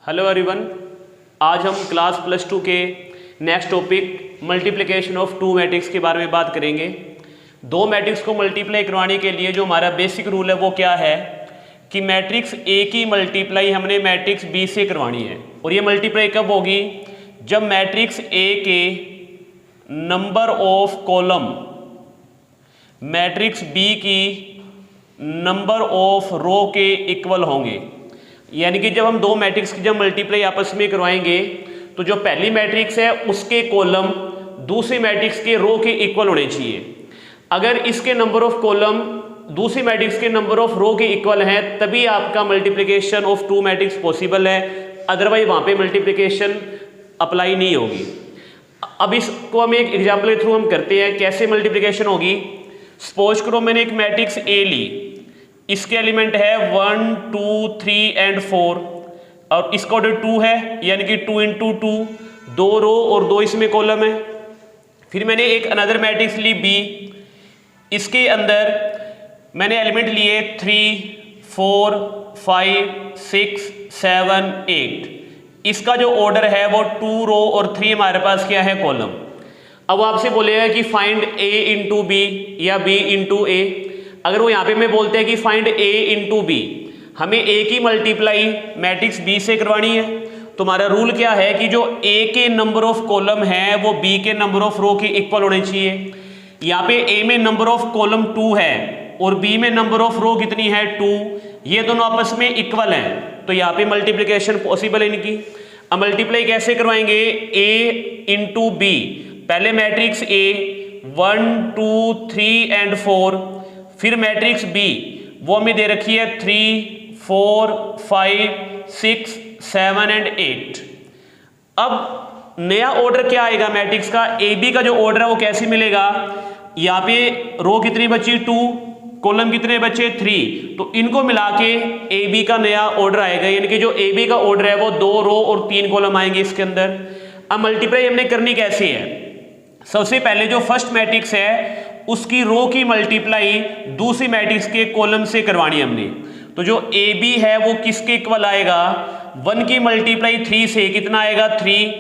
Hello everyone, आज हम class +2 के next topic multiplication of two matrix के बारे में बात करेंगे। दो मैट्रिक्स को मल्टीप्लाई करवाने के लिए जो हमारा बेसिक रूल है वो क्या है कि मैट्रिक्स ए की मल्टीप्लाई हमने मैट्रिक्स बी से करवानी है। और ये मल्टीप्लाई कब होगी? जब मैट्रिक्स ए के number of column matrix B की नंबर ऑफ रो के इक्वल होंगे। यानी कि जब हम दो मैट्रिक्स की जब मल्टीप्लाई आपस में करवाएंगे तो जो पहली मैट्रिक्स है उसके कॉलम दूसरी मैट्रिक्स के रो के इक्वल होने चाहिए। अगर इसके नंबर ऑफ कॉलम दूसरी मैट्रिक्स के नंबर ऑफ रो के इक्वल हैं तभी आपका multiplication of two matrix possible है, अदरवाइज वहाँ पे मल्टीप्लिकेशन अप्लाई नहीं होगी। अब इसको हम एक एग्जाम्पल के थ्रू हम करते हैं कैसे मल्टीप्लिकेशन होगी। सपोज करो मैंने एक मैट्रिक्स ए ली, इसके एलिमेंट है 1 2 3 एंड 4 और इसका ऑर्डर 2 है, यानी कि 2 × 2, 2 रो और 2 इसमें कॉलम है। फिर मैंने एक अनदर मैट्रिक्स ली बी, इसके अंदर मैंने एलिमेंट लिए 3 4 5 6 7 8। इसका जो ऑर्डर है वो 2 रो और 3 हमारे पास क्या है कॉलम। अब आपसे बोलेगा कि फाइंड a × b या b × a। अगर वो यहाँ पे मैं बोलते हैं कि फाइंड a × b, हमें a की मल्टीप्लाई मैट्रिक्स b से करवानी है, तो हमारा रूल क्या है कि जो a के नंबर ऑफ कॉलम है वो b के नंबर ऑफ रो के इक्वल होने चाहिए। यहाँ पे a में नंबर ऑफ कॉलम 2 है और b में नंबर ऑफ रो कितनी है 2, ये दोनों आपस में इक्वल हैं, तो यहाँ पे मल्टीप्लिकेशन पॉसिबल है इनकी। अब मल्टीप्लाई कैसे करवाएंगे? a × b, पहले मैट्रिक्स a 1 2 3 एंड 4, फिर मैट्रिक्स बी वो हमें दे रखी है 3 4 5 6 7 एंड 8। अब नया ऑर्डर क्या आएगा मैट्रिक्स का? ए बी का जो ऑर्डर है वो कैसे मिलेगा? यहाँ पे रो कितनी बची 2, कॉलम कितने बचे 3, तो इनको मिला के ए बी का नया ऑर्डर आएगा। यानी कि जो ए बी का ऑर्डर है वो 2 रो और 3 कॉलम आएंगे इसके अंदर। अब मल्टीप्लाई हमने करनी कैसे है? सबसे पहले जो फर्स्ट मैट्रिक्स है उसकी रो की मल्टीप्लाई दूसरी मैट्रिक्स के कॉलम से करवानी हमने। तो जो ए बी है वो किसके इक्वल आएगा? 1 की मल्टीप्लाई 3 से कितना आएगा 3,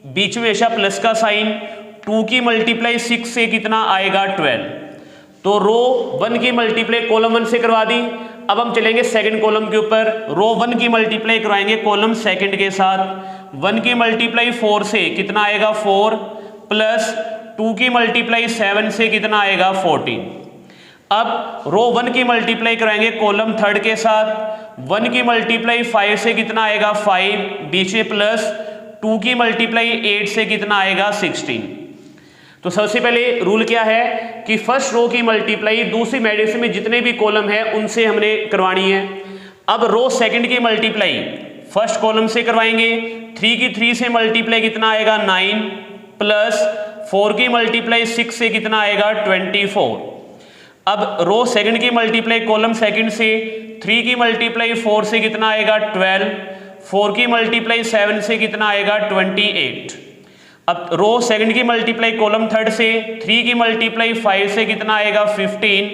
बीच में हमेशा प्लस का साइन। 2 की मल्टीप्लाई 6 से कितना आएगा 12। तो रो 1 की मल्टीप्लाई कॉलम 1 से करवा दी। अब हम चलेंगे सेकंड कॉलम के ऊपर, रो 1 की मल्टीप्लाई करवाएंगे कॉलम सेकंड के साथ। 1 की मल्टीप्लाई 4 से कितना आएगा 4, प्लस 2 की मल्टीप्लाई 7 से कितना आएगा 14। अब रो 1 की मल्टीप्लाई कराएंगे कॉलम थर्ड के साथ। 1 की मल्टीप्लाई 5 से कितना आएगा 5, बीच में प्लस। 2 की मल्टीप्लाई 8 से कितना आएगा 16। तो सबसे पहले रूल क्या है कि फर्स्ट रो की मल्टीप्लाई दूसरी मैट्रिक्स में जितने भी कॉलम है उनसे हमने करवानी है। अब रो सेकंड की मल्टीप्लाई फर्स्ट कॉलम से करवाएंगे। 3 की 3 से मल्टीप्लाई कितना आएगा 9, प्लस 4 की मल्टीप्लाई 6 से कितना आएगा 24। अब रो सेकंड की मल्टीप्लाई कॉलम सेकंड से 3 की मल्टीप्लाई 4 से कितना आएगा 12, 4 की मल्टीप्लाई 7 से कितना आएगा 28। अब रो सेकंड की मल्टीप्लाई कॉलम थर्ड से 3 की मल्टीप्लाई 5 से कितना आएगा 15,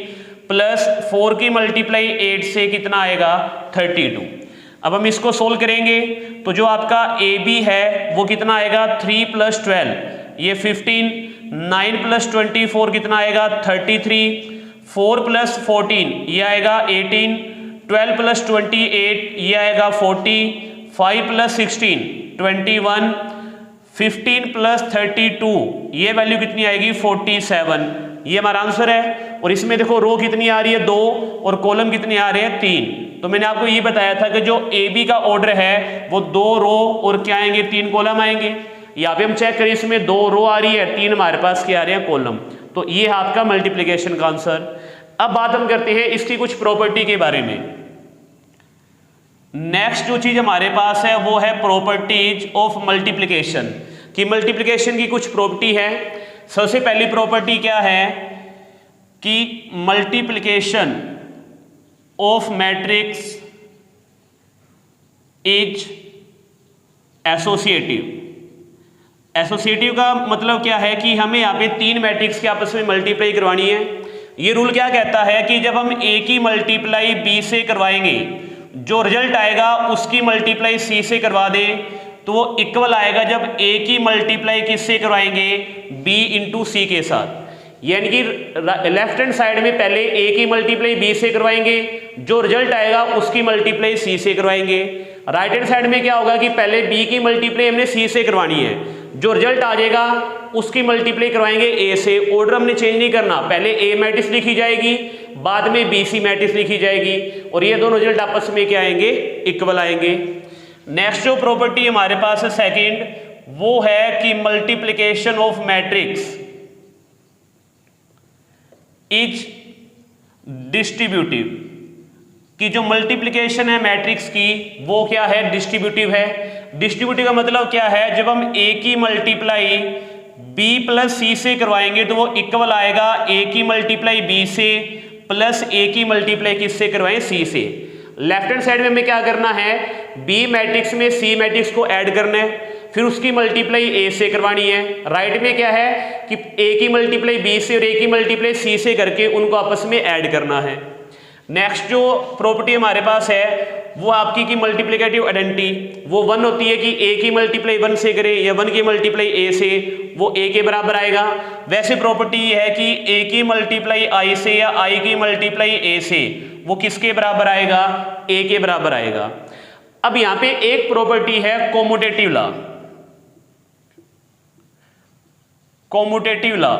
प्लस 4 की मल्टीप्लाई 8 से कितना आएगा 32। अब हम इसको सोल्व करेंगे तो जो आपका ए बी है वो कितना आएगा 3 + 12 ये 15, 9 + 24 कितना आएगा 33, 4 + 14 ये आएगा 18, 12 + 28 ये आएगा 40, 5 + 16 21, 15 + 32 ये वैल्यू कितनी आएगी 47। ये हमारा आंसर है। और इसमें देखो रो कितनी आ रही है 2 और कॉलम कितने आ रहे हैं 3। तो मैंने आपको ये बताया था कि जो ए बी का ऑर्डर है वो 2 रो और क्या आएंगे 3 कॉलम आएंगे। यहाँ पे हम चेक करें इसमें 2 रो आ रही है, 3 हमारे पास क्या आ रहे हैं कॉलम। तो ये है आपका मल्टीप्लिकेशन का आंसर। अब बात हम करते हैं इसकी कुछ प्रॉपर्टी के बारे में। नेक्स्ट जो चीज हमारे पास है वो है प्रॉपर्टीज ऑफ मल्टीप्लिकेशन, कि मल्टीप्लिकेशन की कुछ प्रॉपर्टी है। सबसे पहली प्रॉपर्टी क्या है कि multiplication of matrix is associative. Associative का मतलब क्या है कि हमें यहाँ पे 3 मैट्रिक्स के आपस में मल्टीप्लाई करवानी है। ये रूल क्या कहता है कि जब हम ए की मल्टीप्लाई बी से करवाएंगे जो रिजल्ट आएगा उसकी मल्टीप्लाई सी से करवा दे तो वो इक्वल आएगा जब ए की मल्टीप्लाई किससे करवाएंगे, बी इंटू सी के साथ। यानी कि लेफ्ट हैंड साइड में पहले ए की मल्टीप्लाई बी से करवाएंगे, जो रिजल्ट आएगा उसकी मल्टीप्लाई सी से करवाएंगे। राइट हैंड साइड में क्या होगा कि पहले बी की मल्टीप्लाई हमने सी से करवानी है, जो रिजल्ट आ जाएगा उसकी मल्टीप्लाई करवाएंगे ए से। ऑर्डर हमने चेंज नहीं करना, पहले ए मैट्रिक्स लिखी जाएगी, बाद में बी सी मैट्रिक्स लिखी जाएगी, और ये दोनों रिजल्ट आपस में क्या आएंगे, इक्वल आएंगे। नेक्स्ट जो प्रॉपर्टी हमारे पास है सेकंड, वो है कि multiplication of matrix is distributive, कि जो मल्टीप्लिकेशन है मैट्रिक्स की वो क्या है, डिस्ट्रीब्यूटिव है। डिस्ट्रीब्यूटिव का मतलब क्या है, जब हम ए की मल्टीप्लाई बी प्लस सी से करवाएंगे तो वो इक्वल आएगा ए की मल्टीप्लाई बी से प्लस ए की मल्टीप्लाई किससे करवाएं, सी से। लेफ्ट हैंड साइड में हमें क्या करना है, बी मैट्रिक्स में सी मैट्रिक्स को ऐड करना है, फिर उसकी मल्टीप्लाई ए से करवानी है। राइट में क्या है कि ए की मल्टीप्लाई बी से और ए की मल्टीप्लाई सी से करके उनको आपस में ऐड करना है। नेक्स्ट जो प्रॉपर्टी हमारे पास है वो आपकी की मल्टीप्लिकेटिव आइडेंटिटी, वो 1 होती है कि ए की मल्टीप्लाई 1 से करें या 1 की मल्टीप्लाई ए से, वो ए के बराबर आएगा। वैसे प्रॉपर्टी ये है कि ए की मल्टीप्लाई आई से या आई की मल्टीप्लाई ए से, वो किसके बराबर आएगा, ए के बराबर आएगा। अब यहां पे एक प्रॉपर्टी है कॉम्यूटेटिव लॉ। कॉम्यूटेटिव लॉ,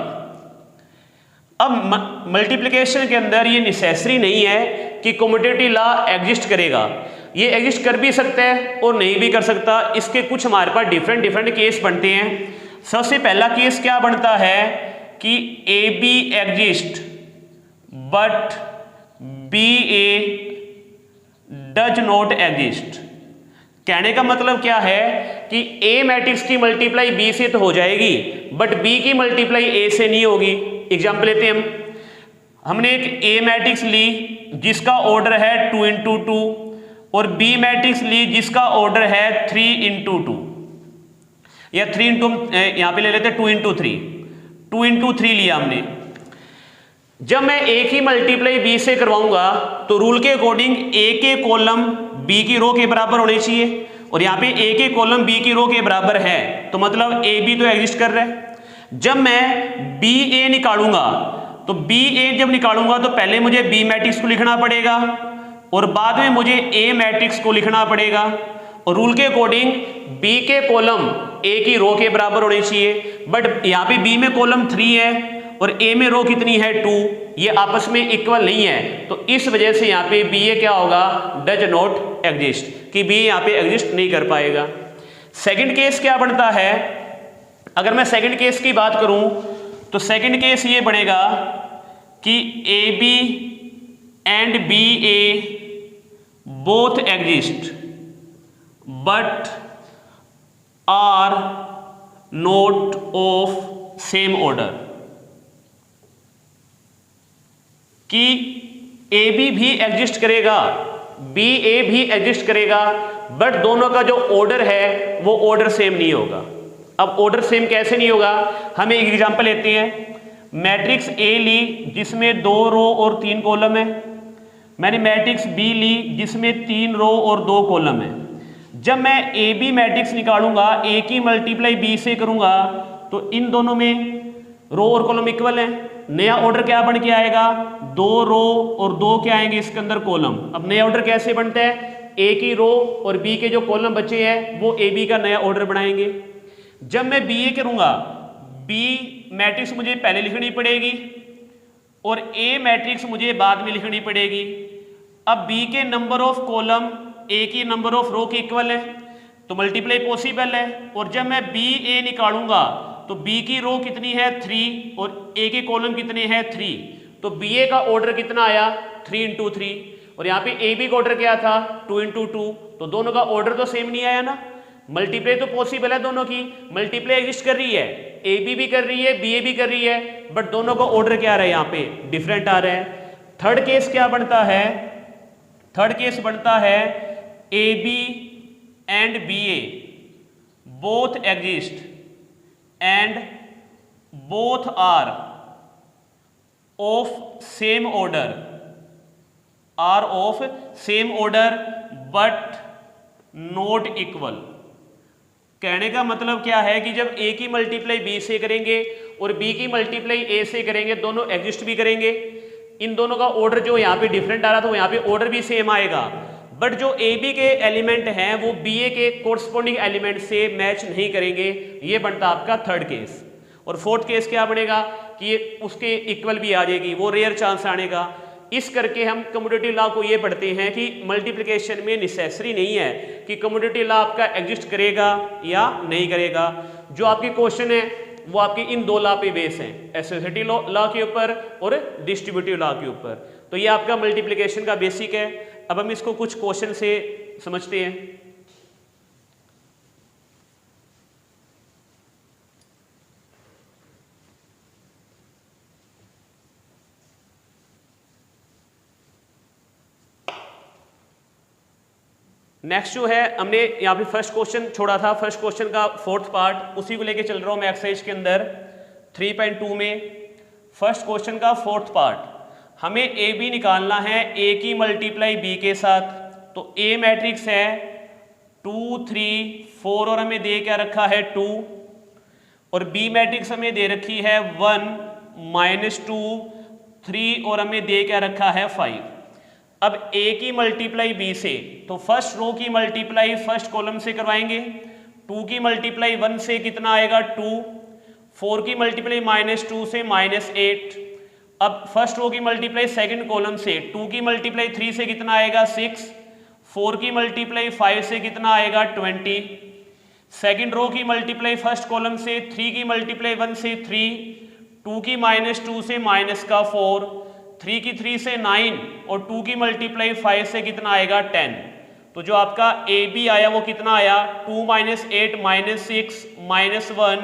अब मल्टीप्लिकेशन के अंदर ये नेसेसरी नहीं है कि कॉम्यूटेटिव लॉ एग्जिस्ट करेगा, ये एग्जिस्ट कर भी सकता है और नहीं भी कर सकता। इसके कुछ हमारे पास डिफरेंट केस बनते हैं। सबसे पहला केस क्या बनता है कि A B exist but B A does not exist. कहने का मतलब क्या है कि ए मैट्रिक्स की मल्टीप्लाई बी से तो हो जाएगी बट बी की मल्टीप्लाई ए से नहीं होगी। एग्जाम्पल लेते हैं हमने एक ए मैट्रिक्स ली जिसका ऑर्डर है 2 इंटू 2 और बी मैट्रिक्स ली जिसका ऑर्डर है 3 इंटू 2 या 3 इंटू, यहां पे ले लेते हैं 2 इंटू 3, 2 इंटू 3 लिया हमने। जब मैं ए की मल्टीप्लाई बी से करवाऊंगा तो रूल के अकॉर्डिंग ए के कॉलम बी की रो के बराबर होने चाहिए, और यहां पे ए के कॉलम बी की रो के बराबर है तो मतलब ए बी तो एग्जिस्ट कर रहा है। जब मैं बी ए निकालूंगा तो बी ए जब निकालूंगा तो पहले मुझे बी मैट्रिक्स को लिखना पड़ेगा और बाद में मुझे ए मैट्रिक्स को लिखना पड़ेगा, और रूल के अकॉर्डिंग बी के कॉलम ए की रो के बराबर होने चाहिए। बट यहाँ पे बी में कॉलम 3 है और ए में रो कितनी है 2, ये आपस में इक्वल नहीं है, तो इस वजह से यहाँ पे बी ए क्या होगा, डज नॉट एग्जिस्ट, कि बी यहाँ पे एग्जिस्ट नहीं कर पाएगा। सेकंड केस क्या बनता है, अगर मैं सेकंड केस की बात करूं तो सेकंड केस ये बनेगा कि A B and B A both exist but are not of same order, कि ए बी भी एग्जिस्ट करेगा, बी ए भी एग्जिस्ट करेगा, बट दोनों का जो ऑर्डर है वो ऑर्डर सेम नहीं होगा। अब ऑर्डर सेम कैसे नहीं होगा, हम एक एग्जांपल लेते हैं। मैट्रिक्स ए ली जिसमें 2 रो और 3 कॉलम है, मैंने मैट्रिक्स बी ली जिसमें 3 रो और 2 कॉलम है। जब मैं ए बी मैट्रिक्स निकालूंगा, ए की मल्टीप्लाई बी से करूंगा तो इन दोनों में रो और कॉलम इक्वल है। नया ऑर्डर क्या बन के आएगा, 2 रो और 2 क्या आएंगे इसके अंदर कॉलम। अब नया ऑर्डर कैसे बनता है, ए की रो और बी के जो कॉलम बचे हैं वो ए बी का नया ऑर्डर बनाएंगे। जब मैं बी ए करूंगा, बी मैट्रिक्स मुझे पहले लिखनी पड़ेगी और ए मैट्रिक्स मुझे बाद में लिखनी पड़ेगी। अब बी के नंबर ऑफ कॉलम ए की नंबर ऑफ रो के इक्वल है तो मल्टीप्लाई पॉसिबल है, और जब मैं बी ए निकालूंगा तो बी की रो कितनी है 3 और ए के कॉलम कितने हैं 3, तो बी ए का ऑर्डर कितना आया 3 इंटू 3, और यहाँ पे ए बी का ऑर्डर क्या था 2 इंटू 2, तो दोनों का ऑर्डर तो सेम नहीं आया ना। मल्टीप्लाई तो पॉसिबल है, दोनों की मल्टीप्लाई एग्जिस्ट कर रही है, ए बी भी कर रही है बी ए भी कर रही है, बट दोनों का ऑर्डर क्या आ रहा है यहाँ पे डिफरेंट आ रहा है। थर्ड केस क्या बनता है, थर्ड केस बनता है A B and B A both exist and both are of same order, are of same order but not equal. कहने का मतलब क्या है कि जब ए की मल्टीप्लाई बी से करेंगे और बी की मल्टीप्लाई ए से करेंगे, दोनों एग्जिस्ट भी करेंगे, इन दोनों का ऑर्डर जो यहाँ पे डिफरेंट आ रहा था वो यहाँ पे ऑर्डर भी सेम आएगा, बट जो ए बी के एलिमेंट हैं वो बी ए के कोरस्पॉन्डिंग एलिमेंट से मैच नहीं करेंगे। ये बनता आपका थर्ड केस। और फोर्थ केस क्या बनेगा कि ये उसके इक्वल भी आ जाएगी, वो रेयर चांस आने का। इस करके हम कम्यूटेटिव लॉ को ये पढ़ते हैं कि मल्टीप्लिकेशन में नेसेसरी नहीं है कि कम्यूटेटिव लॉ आपका एग्जिस्ट करेगा या नहीं करेगा। जो आपके क्वेश्चन है वो आपके इन दो लॉ पे बेस हैं, एसोसिएटिव लॉ के ऊपर और डिस्ट्रीब्यूटिव लॉ के ऊपर। तो ये आपका मल्टीप्लिकेशन का बेसिक है। अब हम इसको कुछ क्वेश्चन से समझते हैं। नेक्स्ट जो है हमने यहाँ पे फर्स्ट क्वेश्चन छोड़ा था, फर्स्ट क्वेश्चन का फोर्थ पार्ट, उसी को लेके चल रहा हूँ मैं एक्सरसाइज के अंदर 3.2 में। फर्स्ट क्वेश्चन का फोर्थ पार्ट, हमें ए बी निकालना है ए की मल्टीप्लाई बी के साथ। तो ए मैट्रिक्स है 2 3 4 और हमें दे क्या रखा है 2, और बी मैट्रिक्स हमें दे रखी है 1 -2 3 और हमें दे क्या रखा है 5। अब a की मल्टीप्लाई b से, तो फर्स्ट रो की मल्टीप्लाई फर्स्ट कॉलम से करवाएंगे। 2 की मल्टीप्लाई 1 से कितना आएगा 2, 4 की मल्टीप्लाई -2 से -8। अब फर्स्ट रो की मल्टीप्लाई सेकंड कॉलम से, 2 की मल्टीप्लाई 3 से कितना आएगा 6, 4 की मल्टीप्लाई 5 से कितना आएगा 20। सेकंड रो की मल्टीप्लाई फर्स्ट कॉलम से, 3 की मल्टीप्लाई 1 से 3, 2 की -2 से -4, 3 की 3 से 9 और 2 की मल्टीप्लाई 5 से कितना आएगा 10। तो जो आपका ए बी आया वो कितना आया 2 - 8 -6 -1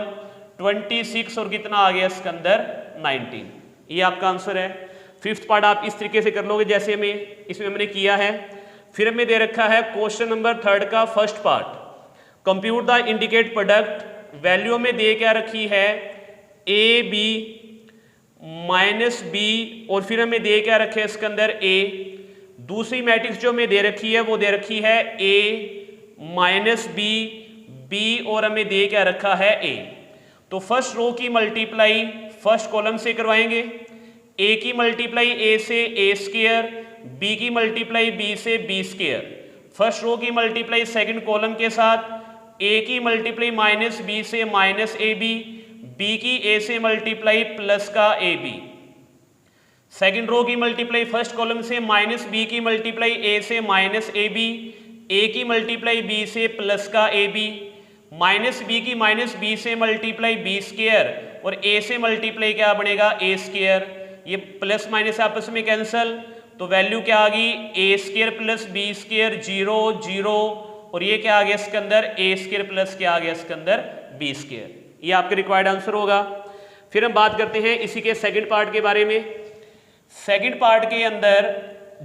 26 और कितना आ गया इसके अंदर 19। ये आपका आंसर है। फिफ्थ पार्ट आप इस तरीके से कर लोगे जैसे इसमें हमने किया है। फिर हमें दे रखा है क्वेश्चन नंबर थर्ड का first part, compute the indicate product. Value में दे क्या रखी है ए बी -b और फिर हमें दे क्या रखे है इसके अंदर a। दूसरी मैट्रिक्स जो हमें दे रखी है वो दे रखी है a -b b और हमें दे क्या रखा है a। तो फर्स्ट रो की मल्टीप्लाई फर्स्ट कॉलम से करवाएंगे। a की मल्टीप्लाई a से a स्क्वायर, b की मल्टीप्लाई b से b स्क्वायर। फर्स्ट रो की मल्टीप्लाई सेकंड कॉलम के साथ, a की मल्टीप्लाई -b से -ab, b की a से मल्टीप्लाई प्लस का ab। सेकंड रो की मल्टीप्लाई फर्स्ट कॉलम से, -b की मल्टीप्लाई a से -ab, a की मल्टीप्लाई b से प्लस का ab, -b की -b से मल्टीप्लाई b स्क्वायर और a से मल्टीप्लाई क्या बनेगा a स्क्वायर। ये प्लस माइनस आपस में कैंसल, तो वैल्यू क्या आ गई a square plus b square 0 0 और ये क्या आ गया इसके अंदर a स्क्वायर प्लस क्या आ गया इसके अंदर b स्क्वायर। ये आपका रिक्वायर्ड आंसर होगा। फिर हम बात करते हैं इसी के सेकंड पार्ट के बारे में। सेकंड पार्ट के अंदर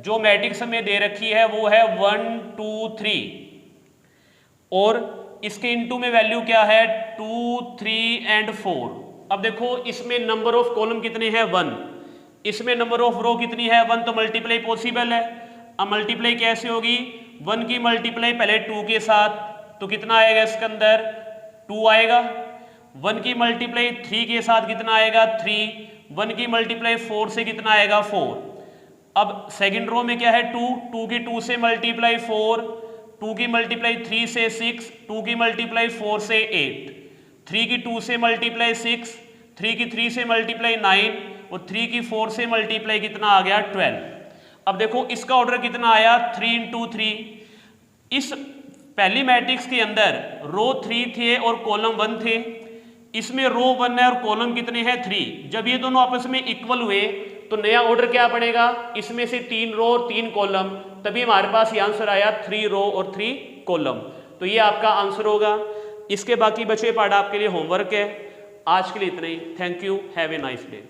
जो मैट्रिक्स हमें दे रखी है वो है 1 2 3 और इसके इनटू में वैल्यू क्या है 2 3 एंड 4। अब देखो इसमें नंबर ऑफ कॉलम कितने हैं 1, इसमें नंबर ऑफ रो कितनी है 1, तो मल्टीप्लाई पॉसिबल है। अब मल्टीप्लाई कैसे होगी, 1 की मल्टीप्लाई पहले 2 के साथ तो कितना आएगा इसके अंदर 2 आएगा। 1 की मल्टीप्लाई 3 के साथ कितना आएगा 3, 1 की मल्टीप्लाई 4 से कितना आएगा 4। अब सेकंड रो में क्या है 2, 2 की 2 से मल्टीप्लाई 4, 2 की मल्टीप्लाई 3 से 6, 2 की मल्टीप्लाई 4 से 8, 3 की 2 से मल्टीप्लाई 6, 3 की 3 से मल्टीप्लाई 9 और 3 की 4 से मल्टीप्लाई कितना आ गया 12। अब देखो इसका ऑर्डर कितना आया 3 × 3। इस पहली मैट्रिक्स के अंदर रो 3 थे और कॉलम 1 थे, इसमें रो 1 है और कॉलम कितने हैं 3। जब ये दोनों आपस में इक्वल हुए तो नया ऑर्डर क्या बनेगा, इसमें से 3 रो और 3 कॉलम, तभी हमारे पास ये आंसर आया 3 रो और 3 कॉलम। तो ये आपका आंसर होगा। इसके बाकी बचे पार्ट आपके लिए होमवर्क है। आज के लिए इतना ही। Thank you, have a nice day.